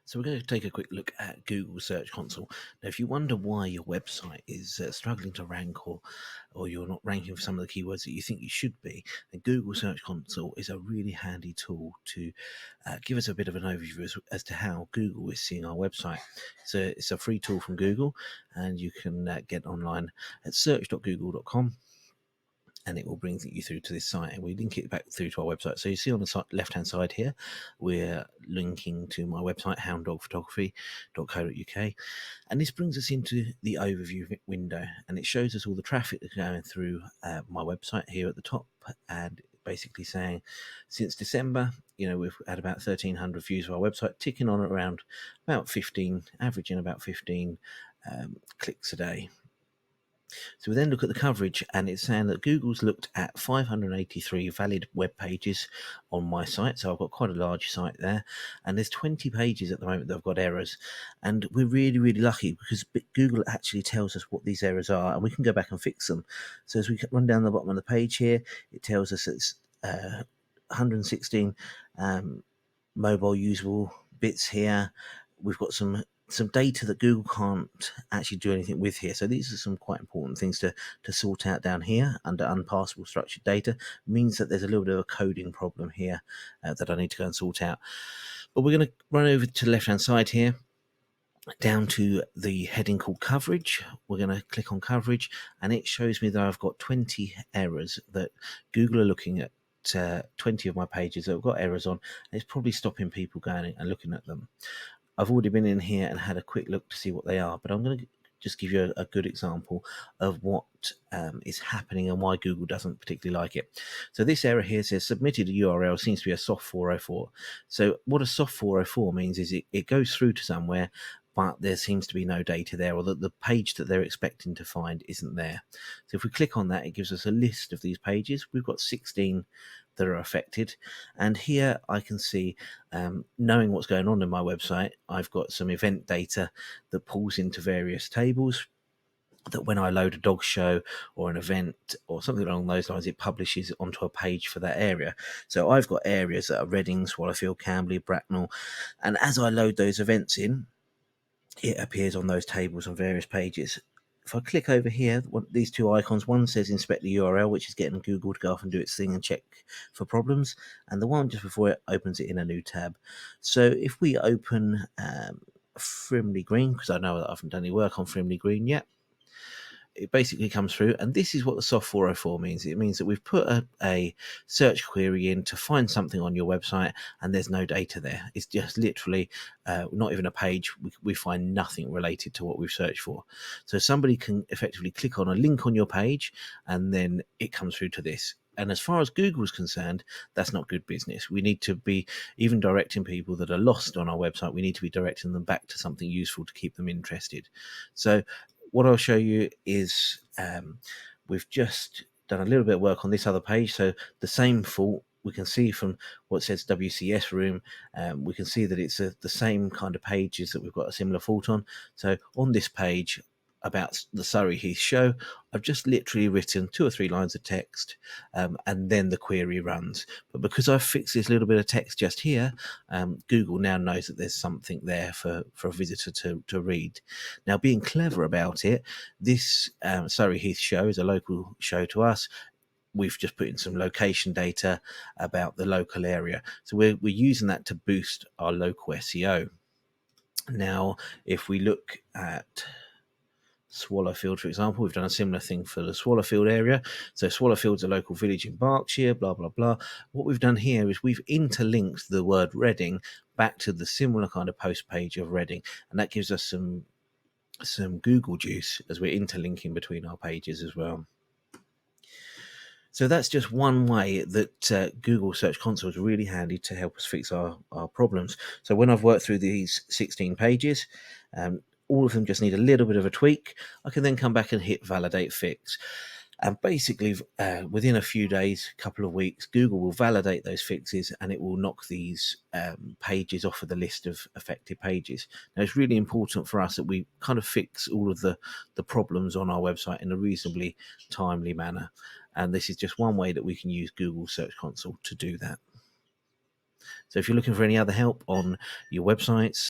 So we're going to take a quick look at Google Search Console. Now, if you wonder why your website is struggling to rank or you're not ranking for some of the keywords that you think you should be, then Google Search Console is a really handy tool to give us a bit of an overview as to how Google is seeing our website. So it's a free tool from Google, and you can get online at search.google.com. And it will bring you through to this site, and we link it back through to our website. So you see on the left hand side here, we're linking to my website, hounddogphotography.co.uk, and this brings us into the overview window, and it shows us all the traffic that's going through my website here at the top, and basically saying since December, we've had about 1,300 views of our website, ticking on around about 15, averaging about 15 clicks a day. So we then look at the coverage, and it's saying that Google's looked at 583 valid web pages on my site. So I've got quite a large site there, and there's 20 pages at the moment that have got errors. And we're really, really lucky because Google actually tells us what these errors are, and we can go back and fix them. So as we run down the bottom of the page here, it tells us it's 116 mobile usable bits here. We've got some data that Google can't actually do anything with here. So these are some quite important things to sort out down here under unpassable structured data. It means that there's a little bit of a coding problem here that I need to go and sort out. But we're going to run over to the left hand side here, down to the heading called coverage. We're going to click on coverage, and it shows me that I've got 20 errors that Google are looking at. 20 of my pages that have got errors on, and it's probably stopping people going and looking at them. I've already been in here and had a quick look to see what they are, but I'm going to just give you a good example of what is happening and why Google doesn't particularly like it. So this error here says submitted URL seems to be a soft 404. So what a soft 404 means is it goes through to somewhere, but there seems to be no data there, or that the page that they're expecting to find isn't there. So if we click on that, it gives us a list of these pages. We've got 16 that are affected, and here I can see, knowing what's going on in my website, I've got some event data that pulls into various tables that when I load a dog show or an event or something along those lines, it publishes onto a page for that area. So I've got areas that are Reading, Swallowfield, Camberley, Bracknell, and as I load those events in, it appears on those tables on various pages. If I click over here, these two icons, one says inspect the URL, which is getting Google to go off and do its thing and check for problems, and the one just before it opens it in a new tab. So if we open Frimley Green, because I know that I haven't done any work on Frimley Green yet, it basically comes through, and this is what the soft 404 means. It means that we've put a search query in to find something on your website, and there's no data there. It's just literally not even a page. We find nothing related to what we've searched for. So somebody can effectively click on a link on your page, and then it comes through to this. And as far as Google's concerned, that's not good business. We need to be even directing people that are lost on our website. We need to be directing them back to something useful to keep them interested. So what I'll show you is we've just done a little bit of work on this other page. So the same fault, we can see from what says WCS room, we can see that it's the same kind of pages that we've got a similar fault on. So on this page about the Surrey Heath show, I've just literally written 2 or 3 lines of text, and then the query runs. But because I've fixed this little bit of text just here, Google now knows that there's something there for a visitor to read. Now, being clever about it, this Surrey Heath show is a local show to us. We've just put in some location data about the local area. So we're using that to boost our local SEO. Now, if we look at Swallowfield, for example, we've done a similar thing for the Swallowfield area. So Swallowfield's a local village in Berkshire, blah, blah, blah. What we've done here is we've interlinked the word Reading back to the similar kind of post page of Reading. And that gives us some Google juice as we're interlinking between our pages as well. So that's just one way that Google Search Console is really handy to help us fix our problems. So when I've worked through these 16 pages, all of them just need a little bit of a tweak. I can then come back and hit validate fix. And basically, within a few days, a couple of weeks, Google will validate those fixes, and it will knock these pages off of the list of affected pages. Now, it's really important for us that we kind of fix all of the problems on our website in a reasonably timely manner. And this is just one way that we can use Google Search Console to do that. So if you're looking for any other help on your websites,